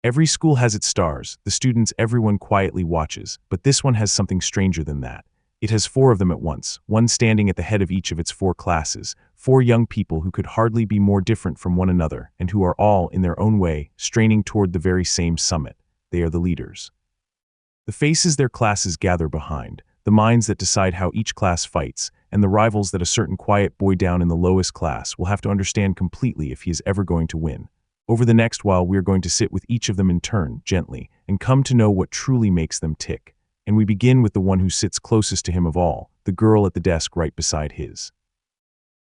Every school has its stars, the students everyone quietly watches, but this one has something stranger than that. It has 4 of them at once, one standing at the head of each of its 4 classes, 4 young people who could hardly be more different from one another and who are all, in their own way, straining toward the very same summit. They are the leaders. The faces their classes gather behind, the minds that decide how each class fights, and the rivals that a certain quiet boy down in the lowest class will have to understand completely if he is ever going to win. Over the next while, we are going to sit with each of them in turn, gently, and come to know what truly makes them tick. And we begin with the one who sits closest to him of all, the girl at the desk right beside his.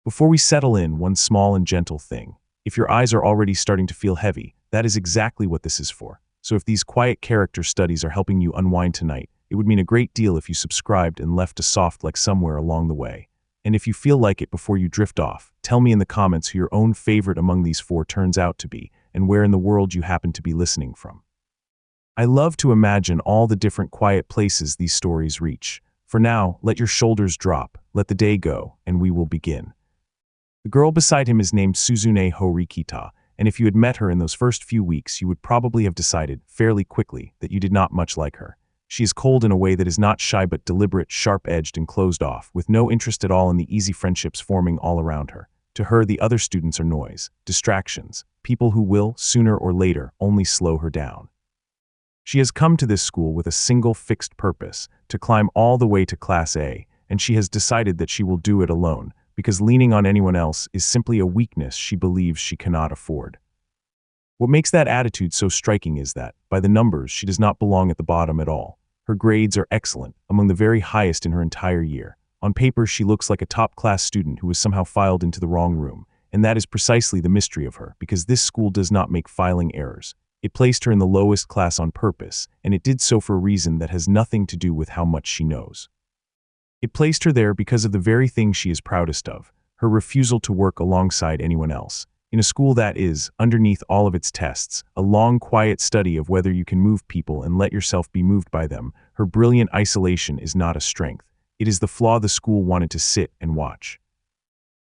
Before we settle in, one small and gentle thing. If your eyes are already starting to feel heavy, that is exactly what this is for. So if these quiet character studies are helping you unwind tonight, it would mean a great deal if you subscribed and left a soft like somewhere along the way. And if you feel like it before you drift off, tell me in the comments who your own favorite among these 4 turns out to be, and where in the world you happen to be listening from. I love to imagine all the different quiet places these stories reach. For now, let your shoulders drop, let the day go, and we will begin. The girl beside him is named Suzune Horikita, and if you had met her in those first few weeks, you would probably have decided, fairly quickly, that you did not much like her. She is cold in a way that is not shy but deliberate, sharp-edged and closed off, with no interest at all in the easy friendships forming all around her. To her, the other students are noise, distractions, people who will, sooner or later, only slow her down. She has come to this school with a single fixed purpose, to climb all the way to Class A, and she has decided that she will do it alone, because leaning on anyone else is simply a weakness she believes she cannot afford. What makes that attitude so striking is that, by the numbers, she does not belong at the bottom at all. Her grades are excellent, among the very highest in her entire year. On paper, she looks like a top-class student who was somehow filed into the wrong room, and that is precisely the mystery of her, because this school does not make filing errors. It placed her in the lowest class on purpose, and it did so for a reason that has nothing to do with how much she knows. It placed her there because of the very thing she is proudest of, her refusal to work alongside anyone else. In a school that is, underneath all of its tests, a long, quiet study of whether you can move people and let yourself be moved by them, her brilliant isolation is not a strength. It is the flaw the school wanted to sit and watch.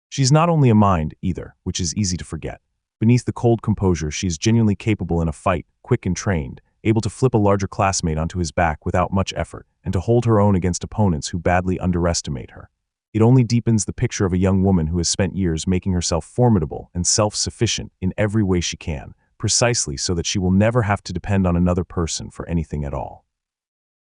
She is not only a mind, either, which is easy to forget. Beneath the cold composure, she is genuinely capable in a fight, quick and trained, able to flip a larger classmate onto his back without much effort, and to hold her own against opponents who badly underestimate her. It only deepens the picture of a young woman who has spent years making herself formidable and self-sufficient in every way she can, precisely so that she will never have to depend on another person for anything at all.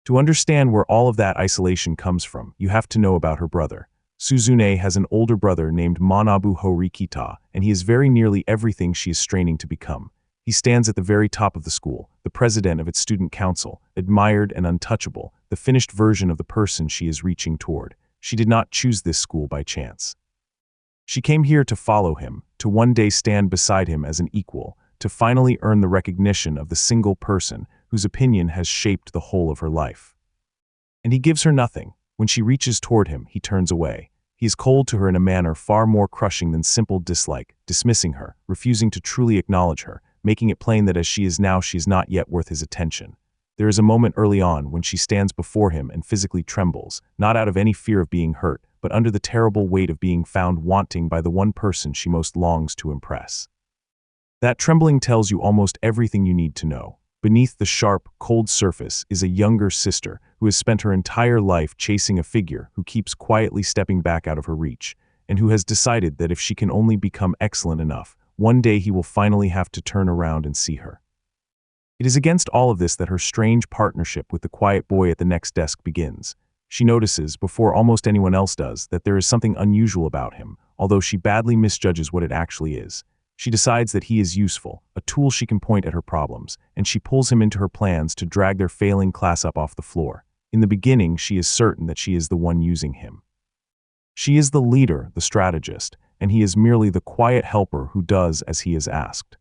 To understand where all of that isolation comes from, you have to know about her brother. Suzune has an older brother named Honami Horikita, and he is very nearly everything she is straining to become. He stands at the very top of the school, the president of its student council, admired and untouchable, the finished version of the person she is reaching toward. She did not choose this school by chance. She came here to follow him, to one day stand beside him as an equal, to finally earn the recognition of the single person whose opinion has shaped the whole of her life. And he gives her nothing. When she reaches toward him, he turns away. He is cold to her in a manner far more crushing than simple dislike, dismissing her, refusing to truly acknowledge her, making it plain that as she is now, she is not yet worth his attention. There is a moment early on when she stands before him and physically trembles, not out of any fear of being hurt, but under the terrible weight of being found wanting by the one person she most longs to impress. That trembling tells you almost everything you need to know. Beneath the sharp, cold surface is a younger sister who has spent her entire life chasing a figure who keeps quietly stepping back out of her reach, and who has decided that if she can only become excellent enough, one day he will finally have to turn around and see her. It is against all of this that her strange partnership with the quiet boy at the next desk begins. She notices, before almost anyone else does, that there is something unusual about him, although she badly misjudges what it actually is. She decides that he is useful, a tool she can point at her problems, and she pulls him into her plans to drag their failing class up off the floor. In the beginning, she is certain that she is the one using him. She is the leader, the strategist, and he is merely the quiet helper who does as he is asked.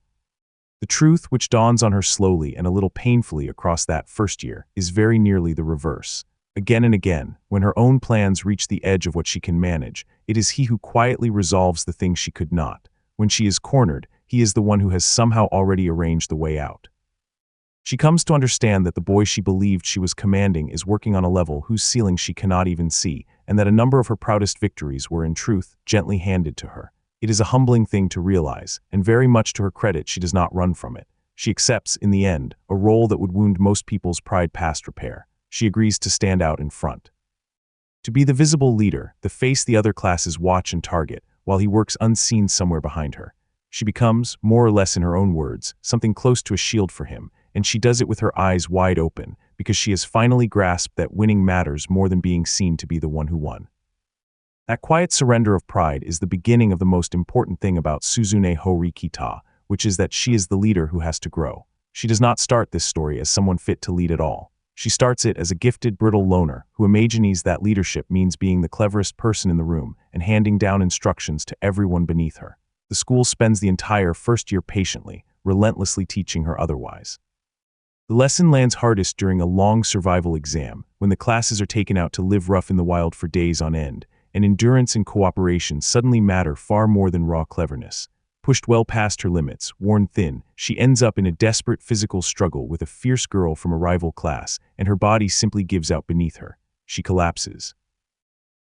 The truth, which dawns on her slowly and a little painfully across that first year, is very nearly the reverse. Again and again, when her own plans reach the edge of what she can manage, it is he who quietly resolves the thing she could not. When she is cornered, he is the one who has somehow already arranged the way out. She comes to understand that the boy she believed she was commanding is working on a level whose ceiling she cannot even see, and that a number of her proudest victories were in truth gently handed to her. It is a humbling thing to realize, and very much to her credit she does not run from it. She accepts, in the end, a role that would wound most people's pride past repair. She agrees to stand out in front. To be the visible leader, the face the other classes watch and target, while he works unseen somewhere behind her. She becomes, more or less in her own words, something close to a shield for him, and she does it with her eyes wide open, because she has finally grasped that winning matters more than being seen to be the one who won. That quiet surrender of pride is the beginning of the most important thing about Suzune Horikita, which is that she is the leader who has to grow. She does not start this story as someone fit to lead at all. She starts it as a gifted, brittle loner who imagines that leadership means being the cleverest person in the room and handing down instructions to everyone beneath her. The school spends the entire first year patiently, relentlessly teaching her otherwise. The lesson lands hardest during a long survival exam, when the classes are taken out to live rough in the wild for days on end, and endurance and cooperation suddenly matter far more than raw cleverness. Pushed well past her limits, worn thin, she ends up in a desperate physical struggle with a fierce girl from a rival class, and her body simply gives out beneath her. She collapses.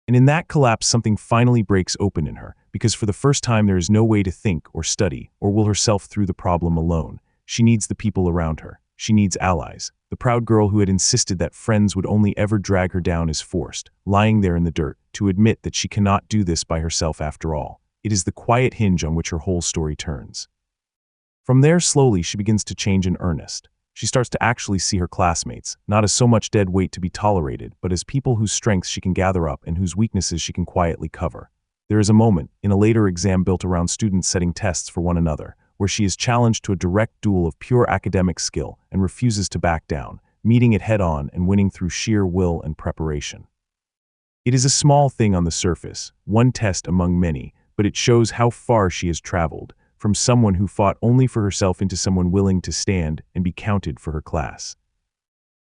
And in that collapse, something finally breaks open in her, because for the first time there is no way to think or study or will herself through the problem alone. She needs the people around her. She needs allies. The proud girl who had insisted that friends would only ever drag her down is forced, lying there in the dirt, to admit that she cannot do this by herself after all. It is the quiet hinge on which her whole story turns. From there, slowly, she begins to change in earnest. She starts to actually see her classmates, not as so much dead weight to be tolerated, but as people whose strengths she can gather up and whose weaknesses she can quietly cover. There is a moment, in a later exam built around students setting tests for one another, where she is challenged to a direct duel of pure academic skill and refuses to back down, meeting it head-on and winning through sheer will and preparation. It is a small thing on the surface, one test among many, but it shows how far she has traveled, from someone who fought only for herself into someone willing to stand and be counted for her class.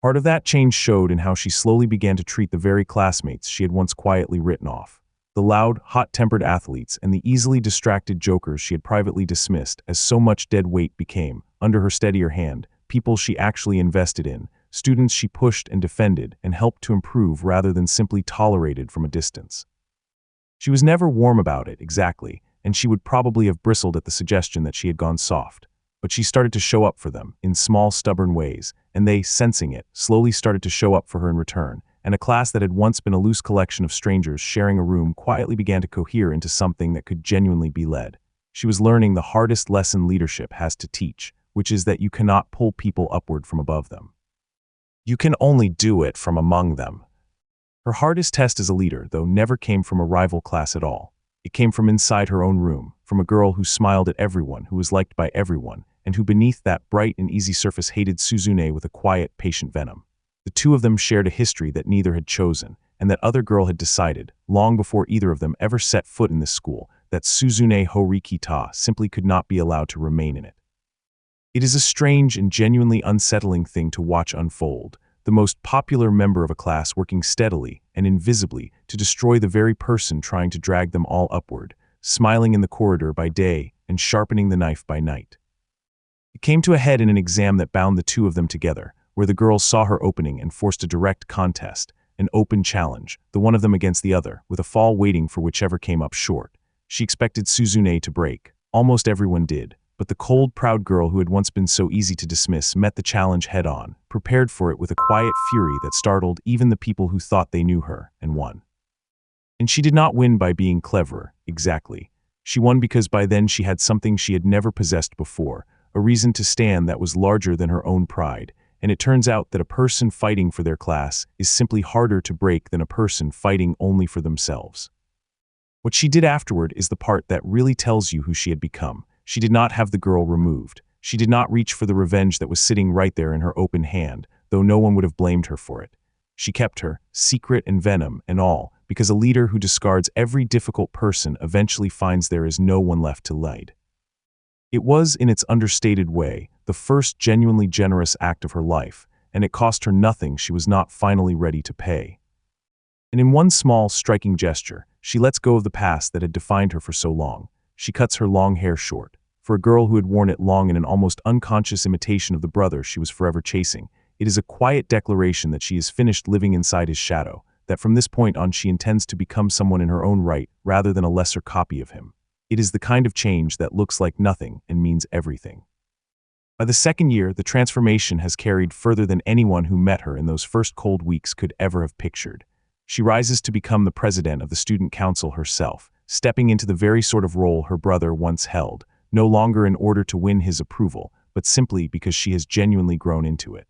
Part of that change showed in how she slowly began to treat the very classmates she had once quietly written off. The loud, hot-tempered athletes and the easily distracted jokers she had privately dismissed as so much dead weight became, under her steadier hand, people she actually invested in, students she pushed and defended and helped to improve rather than simply tolerated from a distance. She was never warm about it, exactly, and she would probably have bristled at the suggestion that she had gone soft. But she started to show up for them, in small, stubborn ways, and they, sensing it, slowly started to show up for her in return, and a class that had once been a loose collection of strangers sharing a room quietly began to cohere into something that could genuinely be led. She was learning the hardest lesson leadership has to teach, which is that you cannot pull people upward from above them. You can only do it from among them. Her hardest test as a leader, though, never came from a rival class at all. It came from inside her own room, from a girl who smiled at everyone, who was liked by everyone, and who beneath that bright and easy surface hated Suzune with a quiet, patient venom. The two of them shared a history that neither had chosen, and that other girl had decided, long before either of them ever set foot in this school, that Suzune Horikita simply could not be allowed to remain in it. It is a strange and genuinely unsettling thing to watch unfold, the most popular member of a class working steadily and invisibly to destroy the very person trying to drag them all upward, smiling in the corridor by day and sharpening the knife by night. It came to a head in an exam that bound the two of them together, where the girl saw her opening and forced a direct contest, an open challenge, the one of them against the other, with a fall waiting for whichever came up short. She expected Suzune to break. Almost everyone did. But the cold, proud girl who had once been so easy to dismiss met the challenge head-on, prepared for it with a quiet fury that startled even the people who thought they knew her, and won. And she did not win by being cleverer, exactly. She won because by then she had something she had never possessed before, a reason to stand that was larger than her own pride, and it turns out that a person fighting for their class is simply harder to break than a person fighting only for themselves. What she did afterward is the part that really tells you who she had become. She did not have the girl removed. She did not reach for the revenge that was sitting right there in her open hand, though no one would have blamed her for it. She kept her, secret and venom and all, because a leader who discards every difficult person eventually finds there is no one left to lead. It was, in its understated way, the first genuinely generous act of her life, and it cost her nothing she was not finally ready to pay. And in one small, striking gesture, she lets go of the past that had defined her for so long. She cuts her long hair short. For a girl who had worn it long in an almost unconscious imitation of the brother she was forever chasing, it is a quiet declaration that she has finished living inside his shadow, that from this point on she intends to become someone in her own right rather than a lesser copy of him. It is the kind of change that looks like nothing and means everything. By the second year, the transformation has carried further than anyone who met her in those first cold weeks could ever have pictured. She rises to become the president of the student council herself, stepping into the very sort of role her brother once held, no longer in order to win his approval, but simply because she has genuinely grown into it.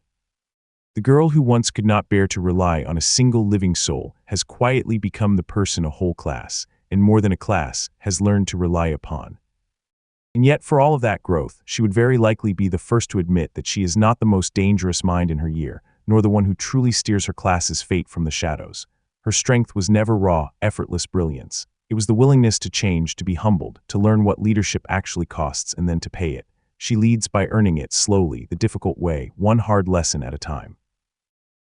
The girl who once could not bear to rely on a single living soul has quietly become the person a whole class, and more than a class, has learned to rely upon. And yet, for all of that growth, she would very likely be the first to admit that she is not the most dangerous mind in her year, nor the one who truly steers her class's fate from the shadows. Her strength was never raw, effortless brilliance. It was the willingness to change, to be humbled, to learn what leadership actually costs, and then to pay it. She leads by earning it slowly, the difficult way, one hard lesson at a time.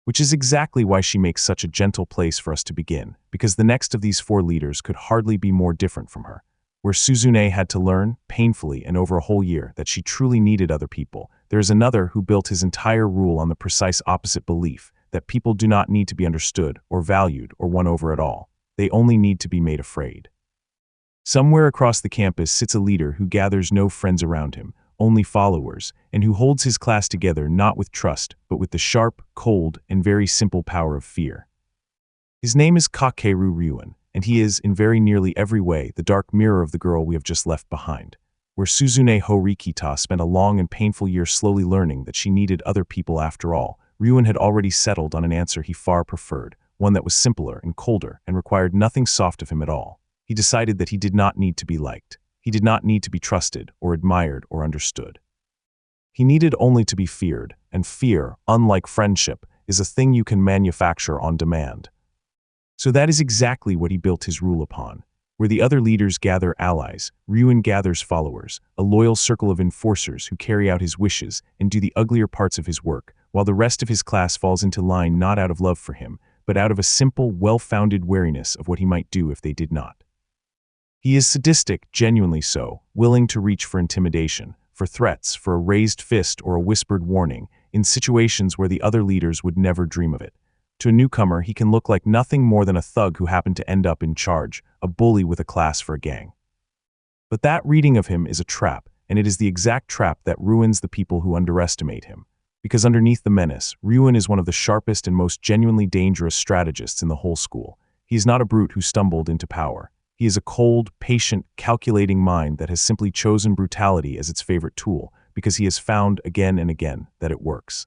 Which is exactly why she makes such a gentle place for us to begin, because the next of these four leaders could hardly be more different from her. Where Suzune had to learn, painfully and over a whole year, that she truly needed other people, there is another who built his entire rule on the precise opposite belief, that people do not need to be understood, or valued, or won over at all. They only need to be made afraid. Somewhere across the campus sits a leader who gathers no friends around him, only followers, and who holds his class together not with trust, but with the sharp, cold, and very simple power of fear. His name is Kakeru Ryuen, and he is, in very nearly every way, the dark mirror of the girl we have just left behind. Where Suzune Horikita spent a long and painful year slowly learning that she needed other people after all, Ryuen had already settled on an answer he far preferred, one that was simpler and colder and required nothing soft of him at all. He decided that he did not need to be liked. He did not need to be trusted or admired or understood. He needed only to be feared, and fear, unlike friendship, is a thing you can manufacture on demand. So that is exactly what he built his rule upon. Where the other leaders gather allies, Ryuen gathers followers, a loyal circle of enforcers who carry out his wishes and do the uglier parts of his work, while the rest of his class falls into line not out of love for him, but out of a simple, well-founded wariness of what he might do if they did not. He is sadistic, genuinely so, willing to reach for intimidation, for threats, for a raised fist or a whispered warning, in situations where the other leaders would never dream of it. To a newcomer, he can look like nothing more than a thug who happened to end up in charge, a bully with a class for a gang. But that reading of him is a trap, and it is the exact trap that ruins the people who underestimate him. Because underneath the menace, Ryuen is one of the sharpest and most genuinely dangerous strategists in the whole school. He is not a brute who stumbled into power. He is a cold, patient, calculating mind that has simply chosen brutality as its favorite tool, because he has found again and again that it works.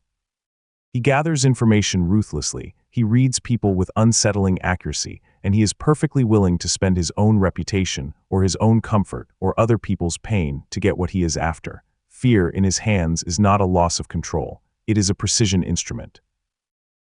He gathers information ruthlessly, he reads people with unsettling accuracy, and he is perfectly willing to spend his own reputation, or his own comfort, or other people's pain to get what he is after. Fear in his hands is not a loss of control, it is a precision instrument.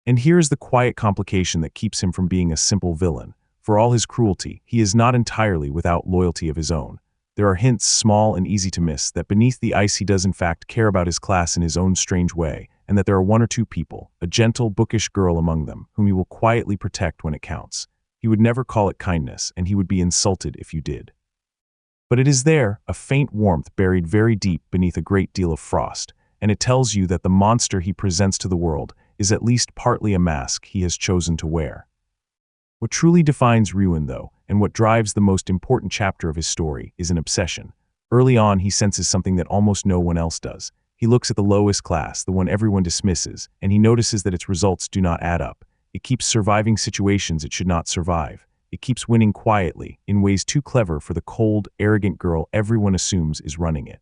And here is the quiet complication that keeps him from being a simple villain. For all his cruelty, he is not entirely without loyalty of his own. There are hints, small and easy to miss, that beneath the ice he does in fact care about his class in his own strange way, and that there are one or two people, a gentle, bookish girl among them, whom he will quietly protect when it counts. He would never call it kindness, and he would be insulted if you did. But it is there, a faint warmth buried very deep beneath a great deal of frost, and it tells you that the monster he presents to the world is at least partly a mask he has chosen to wear. What truly defines Ryuen, though, and what drives the most important chapter of his story, is an obsession. Early on, he senses something that almost no one else does. He looks at the lowest class, the one everyone dismisses, and he notices that its results do not add up. It keeps surviving situations it should not survive. It keeps winning quietly, in ways too clever for the cold, arrogant girl everyone assumes is running it.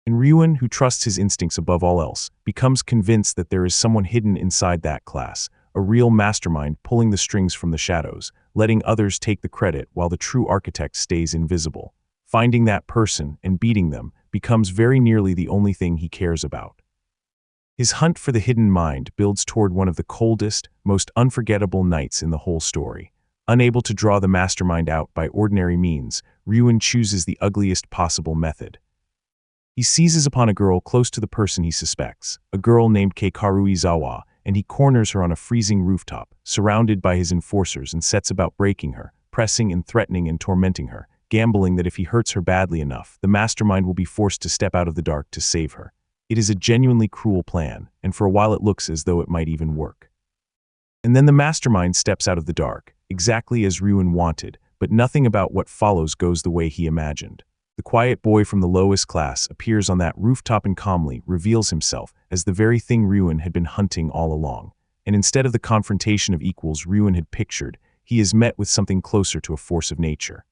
And Ryuen, who trusts his instincts above all else, becomes convinced that there is someone hidden inside that class, a real mastermind pulling the strings from the shadows, letting others take the credit while the true architect stays invisible. Finding that person and beating them becomes very nearly the only thing he cares about. His hunt for the hidden mind builds toward one of the coldest, most unforgettable nights in the whole story. Unable to draw the mastermind out by ordinary means, Ryuen chooses the ugliest possible method. He seizes upon a girl close to the person he suspects, a girl named Kakeru Ryuen, and he corners her on a freezing rooftop, surrounded by his enforcers, and sets about breaking her, pressing and threatening and tormenting her, gambling that if he hurts her badly enough, the mastermind will be forced to step out of the dark to save her. It is a genuinely cruel plan, and for a while it looks as though it might even work. And then the mastermind steps out of the dark, exactly as Ryuen wanted, but nothing about what follows goes the way he imagined. The quiet boy from the lowest class appears on that rooftop and calmly reveals himself as the very thing Ryuen had been hunting all along. And instead of the confrontation of equals Ryuen had pictured, he is met with something closer to a force of nature.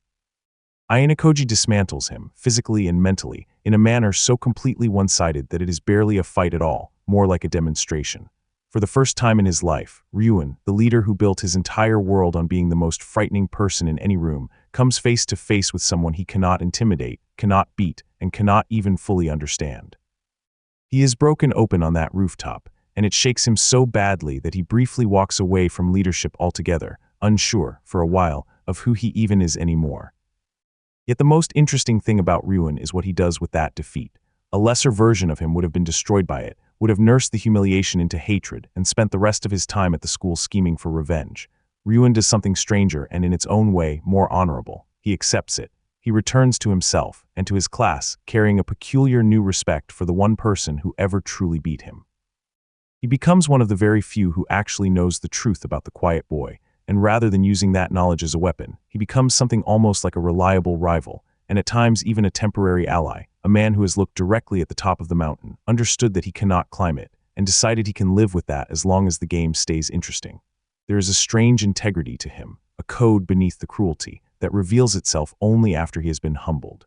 Ayanokoji dismantles him, physically and mentally, in a manner so completely one-sided that it is barely a fight at all, more like a demonstration. For the first time in his life, Ryuen, the leader who built his entire world on being the most frightening person in any room, comes face to face with someone he cannot intimidate, cannot beat, and cannot even fully understand. He is broken open on that rooftop, and it shakes him so badly that he briefly walks away from leadership altogether, unsure, for a while, of who he even is anymore. Yet the most interesting thing about Ryuen is what he does with that defeat. A lesser version of him would have been destroyed by it, would have nursed the humiliation into hatred, and spent the rest of his time at the school scheming for revenge. Ryuen does something stranger and in its own way more honorable. He accepts it. He returns to himself and to his class, carrying a peculiar new respect for the one person who ever truly beat him. He becomes one of the very few who actually knows the truth about the quiet boy, and rather than using that knowledge as a weapon, he becomes something almost like a reliable rival, and at times even a temporary ally, a man who has looked directly at the top of the mountain, understood that he cannot climb it, and decided he can live with that as long as the game stays interesting. There is a strange integrity to him, a code beneath the cruelty, that reveals itself only after he has been humbled.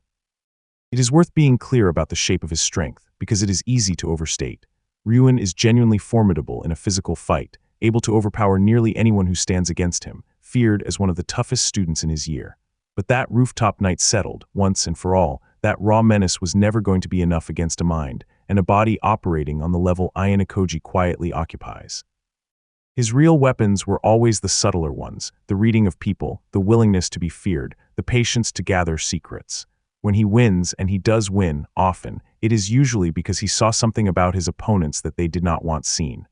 It is worth being clear about the shape of his strength, because it is easy to overstate. Ryuen is genuinely formidable in a physical fight, able to overpower nearly anyone who stands against him, feared as one of the toughest students in his year. But that rooftop night settled, once and for all, that raw menace was never going to be enough against a mind, and a body operating on the level Ayanokoji quietly occupies. His real weapons were always the subtler ones, the reading of people, the willingness to be feared, the patience to gather secrets. When he wins, and he does win, often, it is usually because he saw something about his opponents that they did not want seen.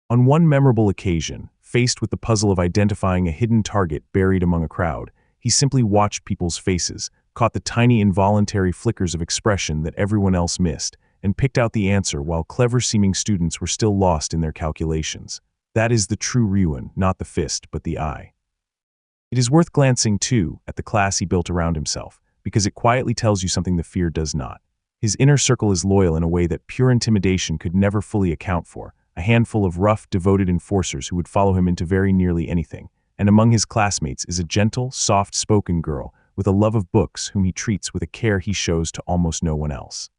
On one memorable occasion, faced with the puzzle of identifying a hidden target buried among a crowd, he simply watched people's faces, caught the tiny involuntary flickers of expression that everyone else missed, and picked out the answer while clever-seeming students were still lost in their calculations. That is the true Ryuen, not the fist, but the eye. It is worth glancing, too, at the class he built around himself, because it quietly tells you something the fear does not. His inner circle is loyal in a way that pure intimidation could never fully account for, a handful of rough, devoted enforcers who would follow him into very nearly anything, and among his classmates is a gentle, soft-spoken girl with a love of books whom he treats with a care he shows to almost no one else.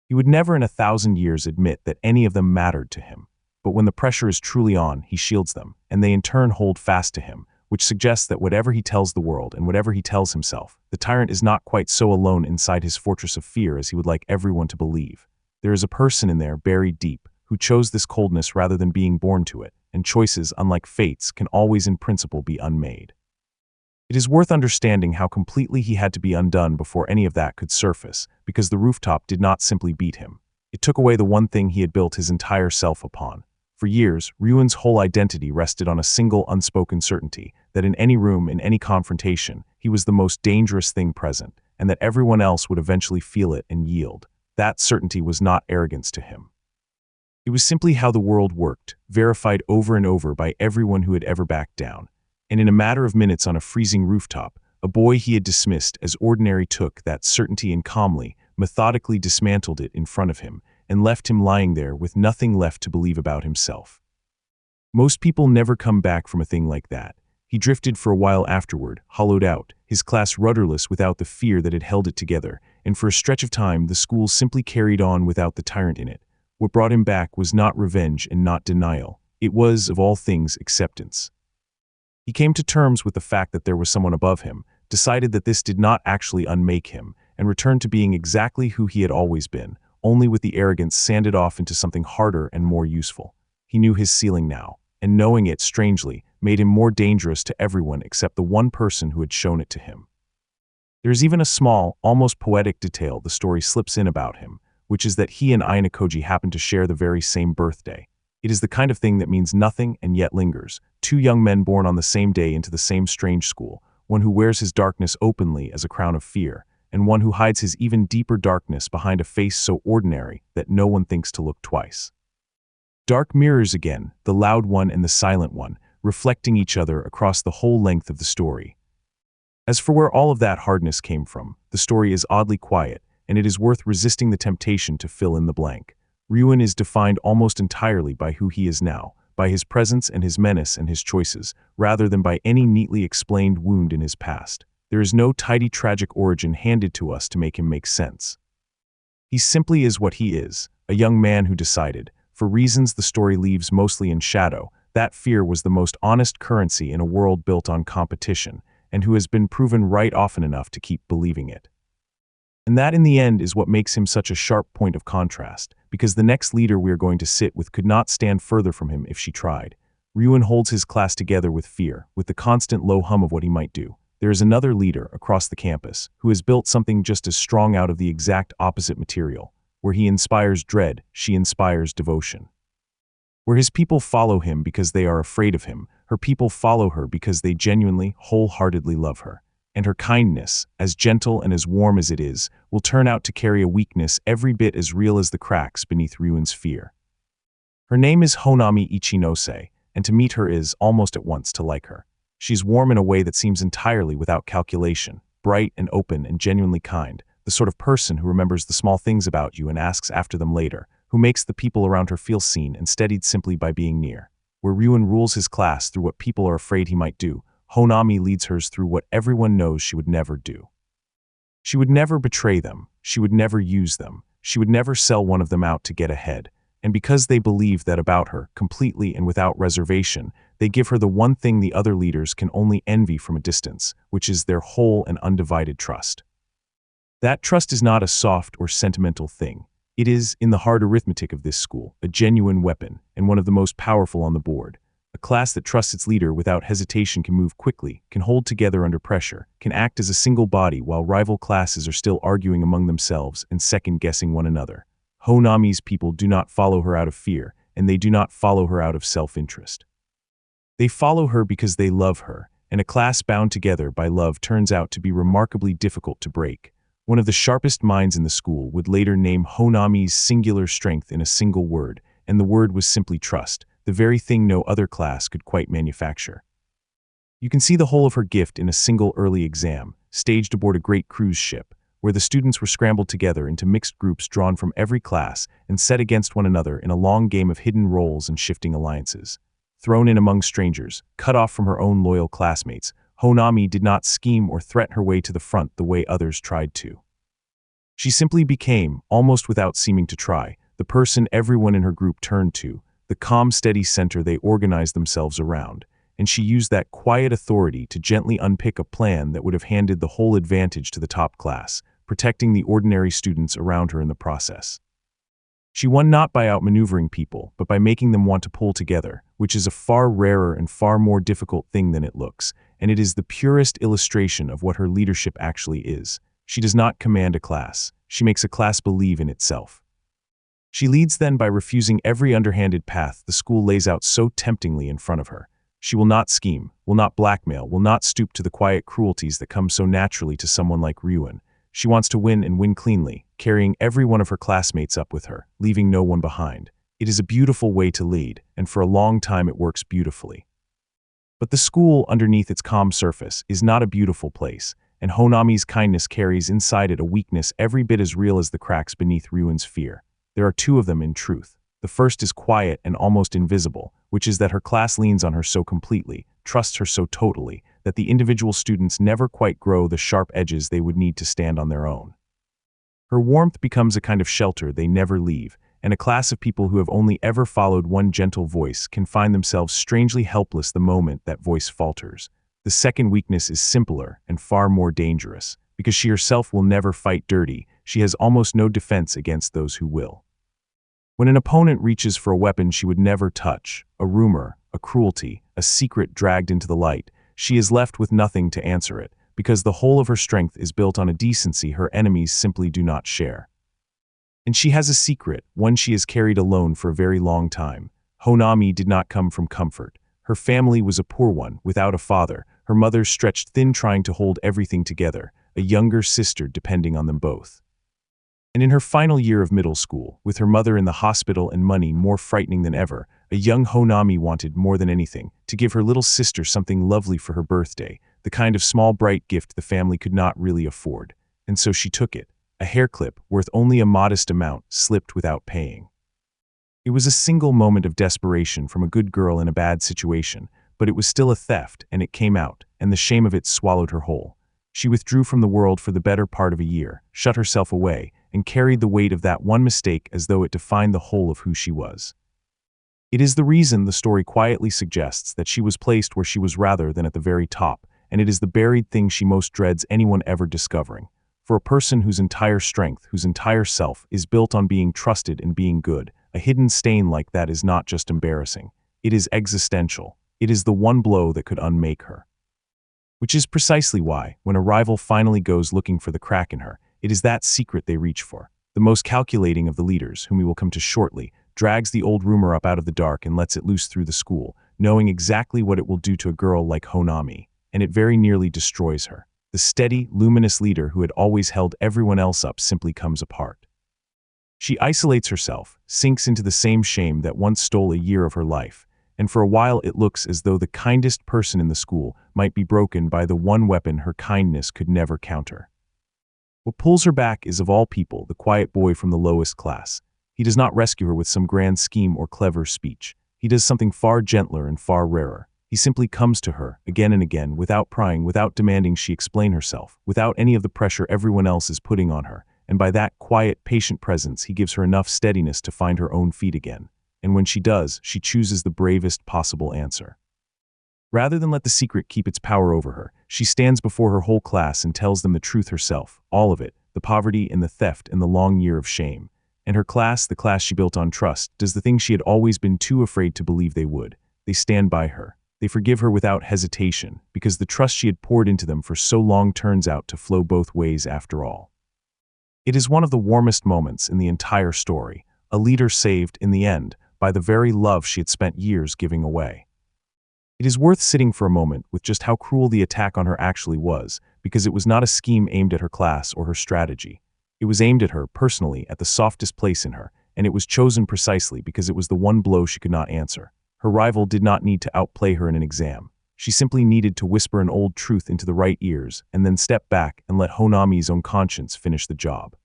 He would never in 1,000 years admit that any of them mattered to him, but when the pressure is truly on, he shields them, and they in turn hold fast to him, which suggests that whatever he tells the world and whatever he tells himself, the tyrant is not quite so alone inside his fortress of fear as he would like everyone to believe. There is a person in there buried deep, who chose this coldness rather than being born to it, and choices, unlike fates, can always in principle be unmade. It is worth understanding how completely he had to be undone before any of that could surface, because the rooftop did not simply beat him. It took away the one thing he had built his entire self upon. For years, Ryuen's whole identity rested on a single unspoken certainty, that in any room, in any confrontation, he was the most dangerous thing present, and that everyone else would eventually feel it and yield. That certainty was not arrogance to him. It was simply how the world worked, verified over and over by everyone who had ever backed down. And in a matter of minutes on a freezing rooftop, a boy he had dismissed as ordinary took that certainty and calmly, methodically dismantled it in front of him, and left him lying there with nothing left to believe about himself. Most people never come back from a thing like that. He drifted for a while afterward, hollowed out, his class rudderless without the fear that had held it together, and for a stretch of time the school simply carried on without the tyrant in it. What brought him back was not revenge and not denial. It was, of all things, acceptance. He came to terms with the fact that there was someone above him, decided that this did not actually unmake him, and returned to being exactly who he had always been, only with the arrogance sanded off into something harder and more useful. He knew his ceiling now, and knowing it, strangely, made him more dangerous to everyone except the one person who had shown it to him. There is even a small, almost poetic detail the story slips in about him, which is that he and Ayanokoji happen to share the very same birthday. It is the kind of thing that means nothing and yet lingers. Two young men born on the same day into the same strange school, one who wears his darkness openly as a crown of fear, and one who hides his even deeper darkness behind a face so ordinary that no one thinks to look twice. Dark mirrors again, the loud one and the silent one, reflecting each other across the whole length of the story. As for where all of that hardness came from, the story is oddly quiet, and it is worth resisting the temptation to fill in the blank. Ryuen is defined almost entirely by who he is now, by his presence and his menace and his choices, rather than by any neatly explained wound in his past. There is no tidy tragic origin handed to us to make him make sense. He simply is what he is, a young man who decided, for reasons the story leaves mostly in shadow, that fear was the most honest currency in a world built on competition, and who has been proven right often enough to keep believing it. And that in the end is what makes him such a sharp point of contrast, because the next leader we are going to sit with could not stand further from him if she tried. Ryuen holds his class together with fear, with the constant low hum of what he might do. There is another leader across the campus who has built something just as strong out of the exact opposite material. Where he inspires dread, she inspires devotion. Where his people follow him because they are afraid of him, her people follow her because they genuinely, wholeheartedly love her. And her kindness, as gentle and as warm as it is, will turn out to carry a weakness every bit as real as the cracks beneath Ryuen's fear. Her name is Honami Ichinose, and to meet her is, almost at once, to like her. She's warm in a way that seems entirely without calculation, bright and open and genuinely kind, the sort of person who remembers the small things about you and asks after them later, who makes the people around her feel seen and steadied simply by being near. Where Ryuen rules his class through what people are afraid he might do, Honami leads hers through what everyone knows she would never do. She would never betray them, she would never use them, she would never sell one of them out to get ahead, and because they believe that about her, completely and without reservation, they give her the one thing the other leaders can only envy from a distance, which is their whole and undivided trust. That trust is not a soft or sentimental thing. It is, in the hard arithmetic of this school, a genuine weapon, and one of the most powerful on the board. A class that trusts its leader without hesitation can move quickly, can hold together under pressure, can act as a single body while rival classes are still arguing among themselves and second-guessing one another. Honami's people do not follow her out of fear, and they do not follow her out of self-interest. They follow her because they love her, and a class bound together by love turns out to be remarkably difficult to break. One of the sharpest minds in the school would later name Honami's singular strength in a single word, and the word was simply trust, the very thing no other class could quite manufacture. You can see the whole of her gift in a single early exam, staged aboard a great cruise ship, where the students were scrambled together into mixed groups drawn from every class and set against one another in a long game of hidden roles and shifting alliances. Thrown in among strangers, cut off from her own loyal classmates, Honami did not scheme or threaten her way to the front the way others tried to. She simply became, almost without seeming to try, the person everyone in her group turned to, the calm, steady center they organized themselves around, and she used that quiet authority to gently unpick a plan that would have handed the whole advantage to the top class, protecting the ordinary students around her in the process. She won not by outmaneuvering people, but by making them want to pull together, which is a far rarer and far more difficult thing than it looks, and it is the purest illustration of what her leadership actually is. She does not command a class, she makes a class believe in itself. She leads then by refusing every underhanded path the school lays out so temptingly in front of her. She will not scheme, will not blackmail, will not stoop to the quiet cruelties that come so naturally to someone like Ryuen. She wants to win and win cleanly, carrying every one of her classmates up with her, leaving no one behind. It is a beautiful way to lead, and for a long time it works beautifully. But the school, underneath its calm surface, is not a beautiful place, and Honami's kindness carries inside it a weakness every bit as real as the cracks beneath Ryuen's fear. There are two of them in truth. The first is quiet and almost invisible, which is that her class leans on her so completely, trusts her so totally, that the individual students never quite grow the sharp edges they would need to stand on their own. Her warmth becomes a kind of shelter they never leave, and a class of people who have only ever followed one gentle voice can find themselves strangely helpless the moment that voice falters. The second weakness is simpler and far more dangerous. Because she herself will never fight dirty, she has almost no defense against those who will. When an opponent reaches for a weapon she would never touch, a rumor, a cruelty, a secret dragged into the light, she is left with nothing to answer it, because the whole of her strength is built on a decency her enemies simply do not share. And she has a secret, one she has carried alone for a very long time. Honami did not come from comfort. Her family was a poor one, without a father, her mother stretched thin trying to hold everything together, a younger sister depending on them both. And in her final year of middle school, with her mother in the hospital and money more frightening than ever, a young Honami wanted more than anything to give her little sister something lovely for her birthday, the kind of small bright gift the family could not really afford. And so she took it. A hair clip, worth only a modest amount, slipped without paying. It was a single moment of desperation from a good girl in a bad situation, but it was still a theft, and it came out, and the shame of it swallowed her whole. She withdrew from the world for the better part of a year, shut herself away, and carried the weight of that one mistake as though it defined the whole of who she was. It is the reason the story quietly suggests that she was placed where she was rather than at the very top, and it is the buried thing she most dreads anyone ever discovering. For a person whose entire strength, whose entire self, is built on being trusted and being good, a hidden stain like that is not just embarrassing. It is existential. It is the one blow that could unmake her. Which is precisely why, when a rival finally goes looking for the crack in her, it is that secret they reach for. The most calculating of the leaders, whom we will come to shortly, drags the old rumor up out of the dark and lets it loose through the school, knowing exactly what it will do to a girl like Honami, and it very nearly destroys her. The steady, luminous leader who had always held everyone else up simply comes apart. She isolates herself, sinks into the same shame that once stole a year of her life, and for a while it looks as though the kindest person in the school might be broken by the one weapon her kindness could never counter. What pulls her back is, of all people, the quiet boy from the lowest class. He does not rescue her with some grand scheme or clever speech. He does something far gentler and far rarer. He simply comes to her, again and again, without prying, without demanding she explain herself, without any of the pressure everyone else is putting on her, and by that quiet, patient presence he gives her enough steadiness to find her own feet again. And when she does, she chooses the bravest possible answer. Rather than let the secret keep its power over her, she stands before her whole class and tells them the truth herself, all of it, the poverty and the theft and the long year of shame. And her class, the class she built on trust, does the thing she had always been too afraid to believe they would. They stand by her. They forgive her without hesitation, because the trust she had poured into them for so long turns out to flow both ways after all. It is one of the warmest moments in the entire story, a leader saved, in the end, by the very love she had spent years giving away. It is worth sitting for a moment with just how cruel the attack on her actually was, because it was not a scheme aimed at her class or her strategy. It was aimed at her, personally, at the softest place in her, and it was chosen precisely because it was the one blow she could not answer. Her rival did not need to outplay her in an exam. She simply needed to whisper an old truth into the right ears and then step back and let Honami's own conscience finish the job.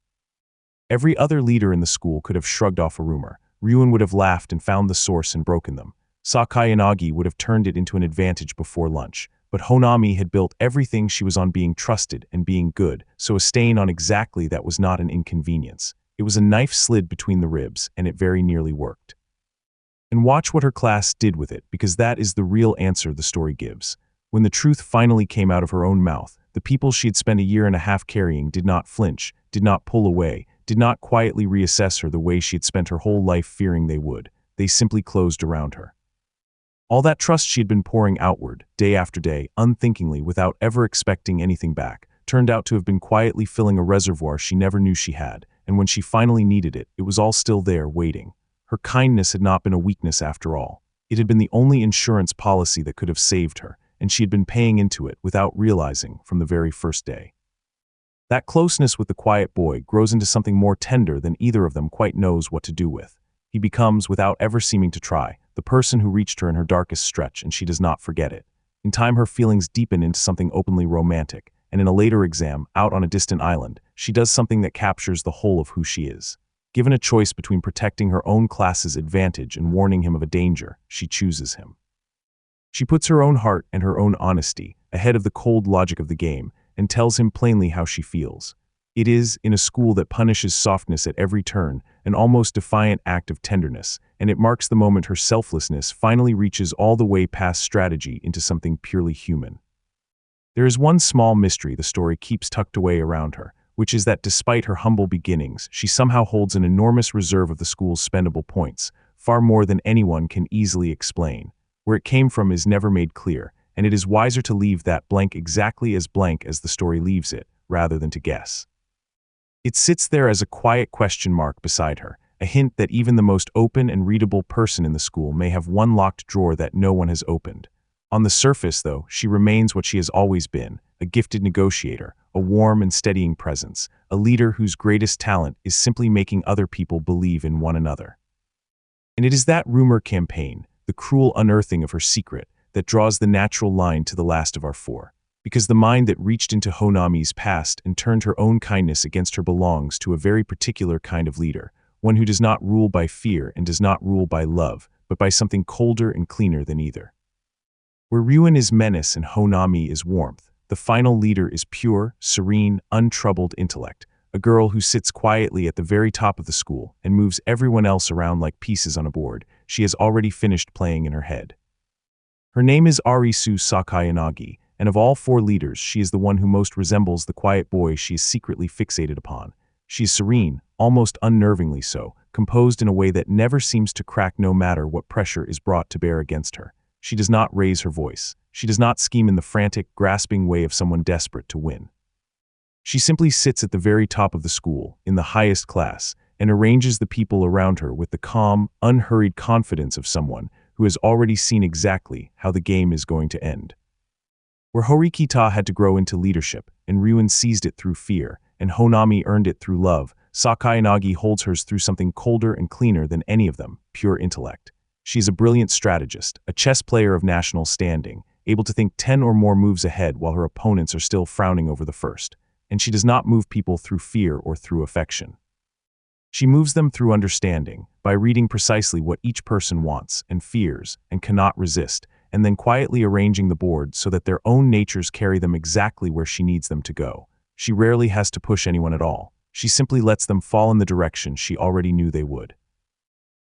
Every other leader in the school could have shrugged off a rumor. Ryuen would have laughed and found the source and broken them. Sakayanagi would have turned it into an advantage before lunch. But Honami had built everything she was on being trusted and being good, so a stain on exactly that was not an inconvenience. It was a knife slid between the ribs, and it very nearly worked. And watch what her class did with it, because that is the real answer the story gives. When the truth finally came out of her own mouth, the people she had spent a year and a half carrying did not flinch, did not pull away, did not quietly reassess her the way she had spent her whole life fearing they would. They simply closed around her. All that trust she had been pouring outward, day after day, unthinkingly, without ever expecting anything back, turned out to have been quietly filling a reservoir she never knew she had, and when she finally needed it, it was all still there, waiting. Her kindness had not been a weakness after all. It had been the only insurance policy that could have saved her, and she had been paying into it without realizing from the very first day. That closeness with the quiet boy grows into something more tender than either of them quite knows what to do with. He becomes, without ever seeming to try, the person who reached her in her darkest stretch, and she does not forget it. In time, her feelings deepen into something openly romantic, and in a later exam, out on a distant island, she does something that captures the whole of who she is. Given a choice between protecting her own class's advantage and warning him of a danger, she chooses him. She puts her own heart and her own honesty ahead of the cold logic of the game and tells him plainly how she feels. It is, in a school that punishes softness at every turn, an almost defiant act of tenderness, and it marks the moment her selflessness finally reaches all the way past strategy into something purely human. There is one small mystery the story keeps tucked away around her, which is that despite her humble beginnings, she somehow holds an enormous reserve of the school's spendable points, far more than anyone can easily explain. Where it came from is never made clear, and it is wiser to leave that blank as the story leaves it, rather than to guess. It sits there as a quiet question mark beside her, a hint that even the most open and readable person in the school may have one locked drawer that no one has opened. On the surface, though, she remains what she has always been, a gifted negotiator, a warm and steadying presence, a leader whose greatest talent is simply making other people believe in one another. And it is that rumor campaign, the cruel unearthing of her secret, that draws the natural line to the last of our four. because the mind that reached into Honami's past and turned her own kindness against her belongs to a very particular kind of leader, one who does not rule by fear and does not rule by love, but by something colder and cleaner than either. Where Ryuen is menace and Honami is warmth, the final leader is pure, serene, untroubled intellect, a girl who sits quietly at the very top of the school and moves everyone else around like pieces on a board she has already finished playing in her head. Her name is Arisu Sakayanagi, and of all four leaders, she is the one who most resembles the quiet boy she is secretly fixated upon. She is serene, almost unnervingly so, composed in a way that never seems to crack no matter what pressure is brought to bear against her. She does not raise her voice. She does not scheme in the frantic, grasping way of someone desperate to win. She simply sits at the very top of the school, in the highest class, and arranges the people around her with the calm, unhurried confidence of someone who has already seen exactly how the game is going to end. Where Horikita had to grow into leadership, and Ryuen seized it through fear, and Honami earned it through love, Sakayanagi holds hers through something colder and cleaner than any of them, pure intellect. She is a brilliant strategist, a chess player of national standing, able to think 10 or more moves ahead while her opponents are still frowning over the first, and she does not move people through fear or through affection. She moves them through understanding, by reading precisely what each person wants and fears and cannot resist, and then quietly arranging the board so that their own natures carry them exactly where she needs them to go. She rarely has to push anyone at all. She simply lets them fall in the direction she already knew they would.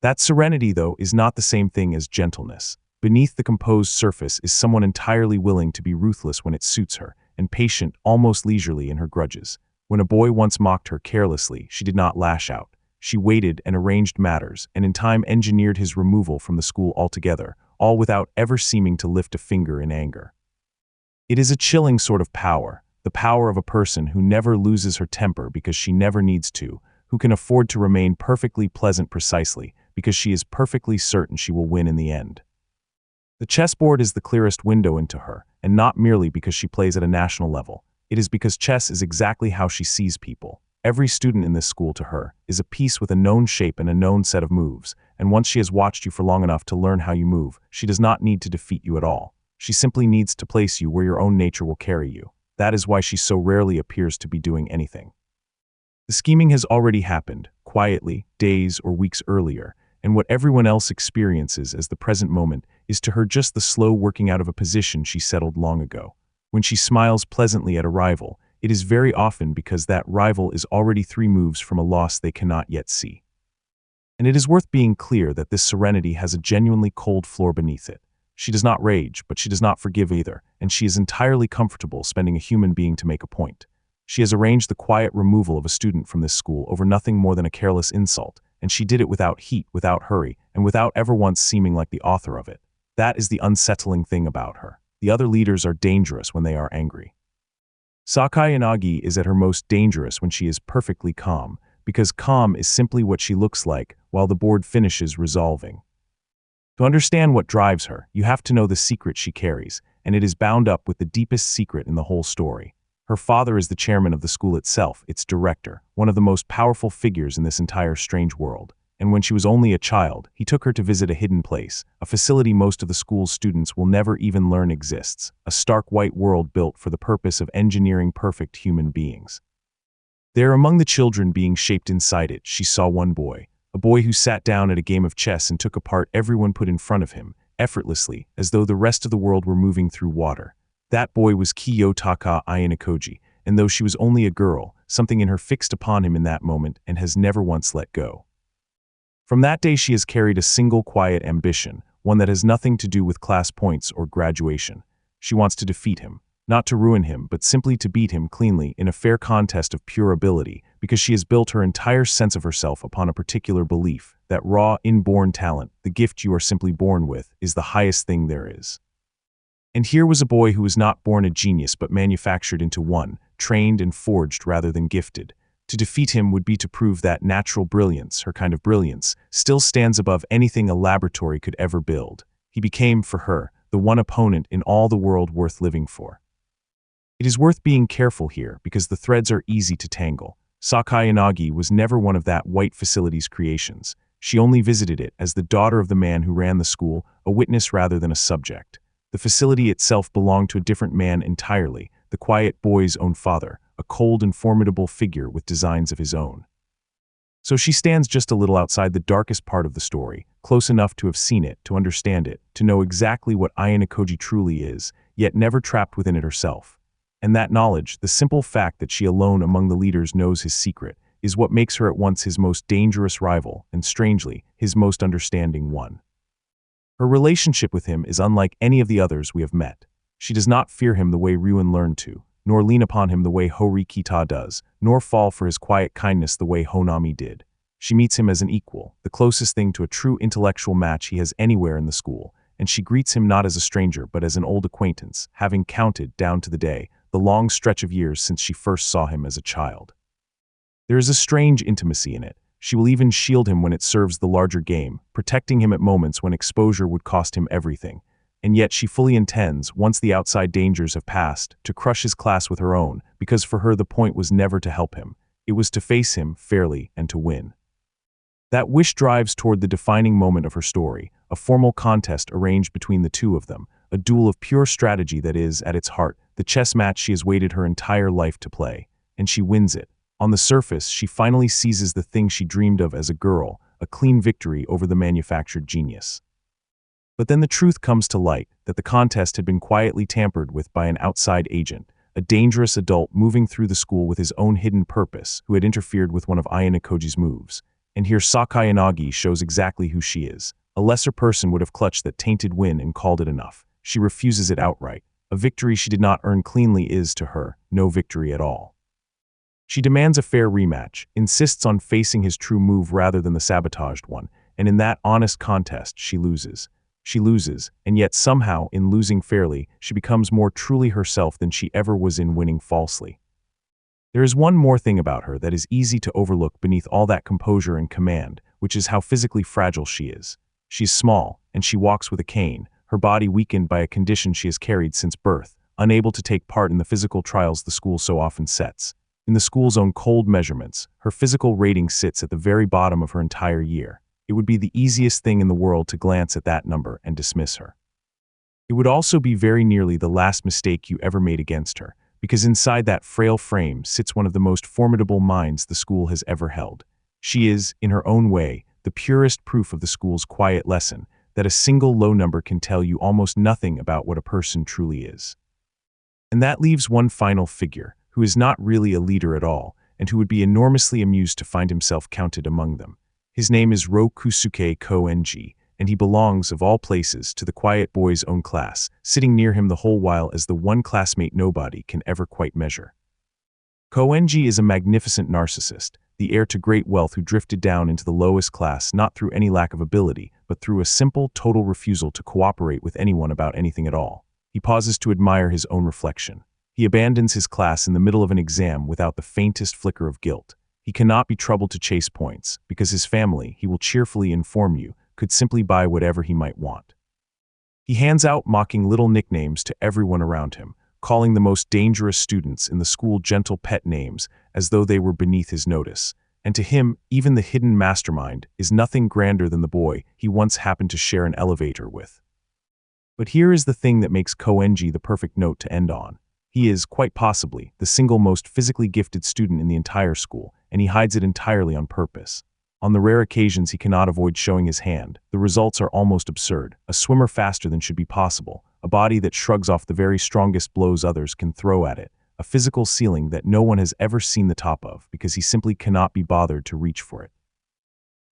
That serenity, though, is not the same thing as gentleness. Beneath the composed surface is someone entirely willing to be ruthless when it suits her, and patient, almost leisurely in her grudges. When a boy once mocked her carelessly, she did not lash out. She waited and arranged matters, and in time engineered his removal from the school altogether, all without ever seeming to lift a finger in anger. It is a chilling sort of power, the power of a person who never loses her temper because she never needs to, who can afford to remain perfectly pleasant precisely because she is perfectly certain she will win in the end. The chessboard is the clearest window into her, and not merely because she plays at a national level. It is because chess is exactly how she sees people. Every student in this school to her is a piece with a known shape and a known set of moves, and once she has watched you for long enough to learn how you move, she does not need to defeat you at all. She simply needs to place you where your own nature will carry you. That is why she so rarely appears to be doing anything. The scheming has already happened, quietly, days or weeks earlier, and what everyone else experiences as the present moment is to her just the slow working out of a position she settled long ago. When she smiles pleasantly at a rival, it is very often because that rival is already 3 moves from a loss they cannot yet see. And it is worth being clear that this serenity has a genuinely cold floor beneath it. She does not rage, but she does not forgive either, and she is entirely comfortable spending a human being to make a point. She has arranged the quiet removal of a student from this school over nothing more than a careless insult, and she did it without heat, without hurry, and without ever once seeming like the author of it. That is the unsettling thing about her. The other leaders are dangerous when they are angry. Sakayanagi is at her most dangerous when she is perfectly calm, because calm is simply what she looks like while the board finishes resolving. To understand what drives her, you have to know the secret she carries, and it is bound up with the deepest secret in the whole story. Her father is the chairman of the school itself, its director, one of the most powerful figures in this entire strange world. And when she was only a child, he took her to visit a hidden place, a facility most of the school's students will never even learn exists, a stark white world built for the purpose of engineering perfect human beings. There, among the children being shaped inside it, she saw one boy, a boy who sat down at a game of chess and took apart everyone put in front of him, effortlessly, as though the rest of the world were moving through water. That boy was Kiyotaka Ayanokoji, and though she was only a girl, something in her fixed upon him in that moment and has never once let go. From that day she has carried a single quiet ambition, one that has nothing to do with class points or graduation. She wants to defeat him, not to ruin him, but simply to beat him cleanly in a fair contest of pure ability, because she has built her entire sense of herself upon a particular belief that raw, inborn talent, the gift you are simply born with, is the highest thing there is. And here was a boy who was not born a genius but manufactured into one, trained and forged rather than gifted. To defeat him would be to prove that natural brilliance, her kind of brilliance, still stands above anything a laboratory could ever build. He became, for her, the one opponent in all the world worth living for. It is worth being careful here because the threads are easy to tangle. Sakayanagi was never one of that white facility's creations. She only visited it as the daughter of the man who ran the school, a witness rather than a subject. The facility itself belonged to a different man entirely, the quiet boy's own father, a cold and formidable figure with designs of his own. So she stands just a little outside the darkest part of the story, close enough to have seen it, to understand it, to know exactly what Ayanokoji truly is, yet never trapped within it herself. And that knowledge, the simple fact that she alone among the leaders knows his secret, is what makes her at once his most dangerous rival and, strangely, his most understanding one. Her relationship with him is unlike any of the others we have met. She does not fear him the way Ryuen learned to, nor lean upon him the way Horikita does, nor fall for his quiet kindness the way Honami did. She meets him as an equal, the closest thing to a true intellectual match he has anywhere in the school, and she greets him not as a stranger but as an old acquaintance, having counted, down to the day, the long stretch of years since she first saw him as a child. There is a strange intimacy in it. She will even shield him when it serves the larger game, protecting him at moments when exposure would cost him everything. And yet she fully intends, once the outside dangers have passed, to crush his class with her own, because for her the point was never to help him. It was to face him fairly and to win. That wish drives toward the defining moment of her story, a formal contest arranged between the two of them, a duel of pure strategy that is, at its heart, the chess match she has waited her entire life to play. And she wins it. On the surface, she finally seizes the thing she dreamed of as a girl, a clean victory over the manufactured genius. But then the truth comes to light, that the contest had been quietly tampered with by an outside agent, a dangerous adult moving through the school with his own hidden purpose, who had interfered with one of Ayanokoji's moves. And here Sakayanagi shows exactly who she is. A lesser person would have clutched that tainted win and called it enough. She refuses it outright. A victory she did not earn cleanly is, to her, no victory at all. She demands a fair rematch, insists on facing his true move rather than the sabotaged one, and in that honest contest she loses. She loses, and yet somehow, in losing fairly, she becomes more truly herself than she ever was in winning falsely. There is one more thing about her that is easy to overlook beneath all that composure and command, which is how physically fragile she is. She's small, and she walks with a cane, her body weakened by a condition she has carried since birth, unable to take part in the physical trials the school so often sets. In the school's own cold measurements, her physical rating sits at the very bottom of her entire year. It would be the easiest thing in the world to glance at that number and dismiss her. It would also be very nearly the last mistake you ever made against her, because inside that frail frame sits one of the most formidable minds the school has ever held. She is, in her own way, the purest proof of the school's quiet lesson, that a single low number can tell you almost nothing about what a person truly is. And that leaves one final figure, who is not really a leader at all, and who would be enormously amused to find himself counted among them. His name is Rokusuke Koenji, and he belongs, of all places, to the quiet boy's own class, sitting near him the whole while as the one classmate nobody can ever quite measure. Koenji is a magnificent narcissist, the heir to great wealth who drifted down into the lowest class not through any lack of ability, but through a simple, total refusal to cooperate with anyone about anything at all. He pauses to admire his own reflection. He abandons his class in the middle of an exam without the faintest flicker of guilt. He cannot be troubled to chase points, because his family, he will cheerfully inform you, could simply buy whatever he might want. He hands out mocking little nicknames to everyone around him, calling the most dangerous students in the school gentle pet names as though they were beneath his notice. And to him, even the hidden mastermind is nothing grander than the boy he once happened to share an elevator with. But here is the thing that makes Koenji the perfect note to end on. He is, quite possibly, the single most physically gifted student in the entire school, and he hides it entirely on purpose. On the rare occasions he cannot avoid showing his hand, the results are almost absurd: a swimmer faster than should be possible, a body that shrugs off the very strongest blows others can throw at it, a physical ceiling that no one has ever seen the top of because he simply cannot be bothered to reach for it.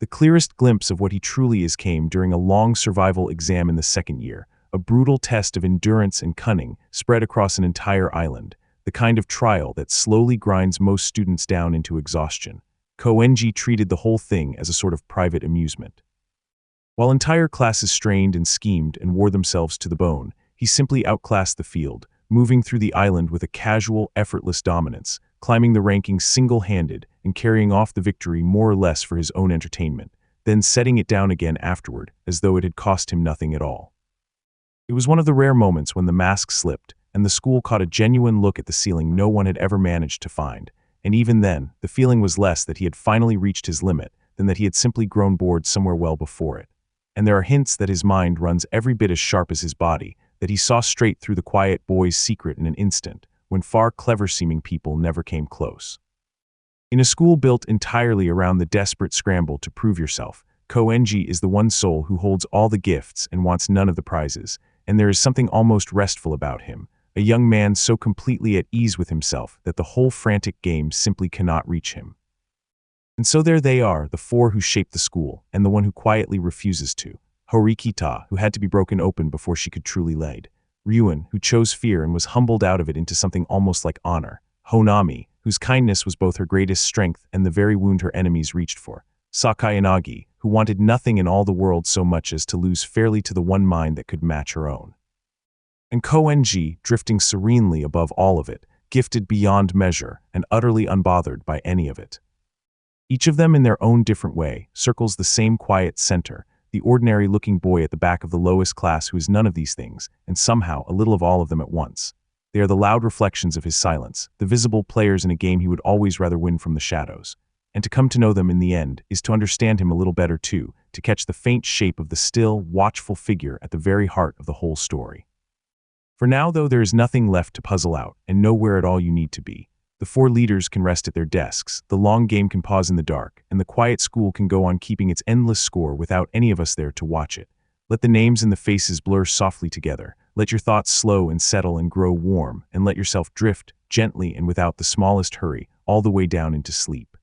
The clearest glimpse of what he truly is came during a long survival exam in the second year, a brutal test of endurance and cunning spread across an entire island, the kind of trial that slowly grinds most students down into exhaustion. Koenji treated the whole thing as a sort of private amusement. While entire classes strained and schemed and wore themselves to the bone, he simply outclassed the field, moving through the island with a casual, effortless dominance, climbing the rankings single-handed and carrying off the victory more or less for his own entertainment, then setting it down again afterward as though it had cost him nothing at all. It was one of the rare moments when the mask slipped and the school caught a genuine look at the ceiling no one had ever managed to find, and even then, the feeling was less that he had finally reached his limit than that he had simply grown bored somewhere well before it. And there are hints that his mind runs every bit as sharp as his body, that he saw straight through the quiet boy's secret in an instant, when far clever-seeming people never came close. In a school built entirely around the desperate scramble to prove yourself, Koenji is the one soul who holds all the gifts and wants none of the prizes, and there is something almost restful about him, a young man so completely at ease with himself that the whole frantic game simply cannot reach him. And so there they are, the four who shaped the school, and the one who quietly refuses to. Horikita, who had to be broken open before she could truly lead. Ryuen, who chose fear and was humbled out of it into something almost like honor. Honami, whose kindness was both her greatest strength and the very wound her enemies reached for. Sakayanagi, who wanted nothing in all the world so much as to lose fairly to the one mind that could match her own. And Koenji, drifting serenely above all of it, gifted beyond measure and utterly unbothered by any of it. Each of them in their own different way circles the same quiet center, the ordinary-looking boy at the back of the lowest class who is none of these things, and somehow a little of all of them at once. They are the loud reflections of his silence, the visible players in a game he would always rather win from the shadows. And to come to know them in the end is to understand him a little better too, to catch the faint shape of the still, watchful figure at the very heart of the whole story. For now, though, there is nothing left to puzzle out, and nowhere at all you need to be. The four leaders can rest at their desks, the long game can pause in the dark, and the quiet school can go on keeping its endless score without any of us there to watch it. Let the names and the faces blur softly together. Let your thoughts slow and settle and grow warm, and let yourself drift, gently and without the smallest hurry, all the way down into sleep.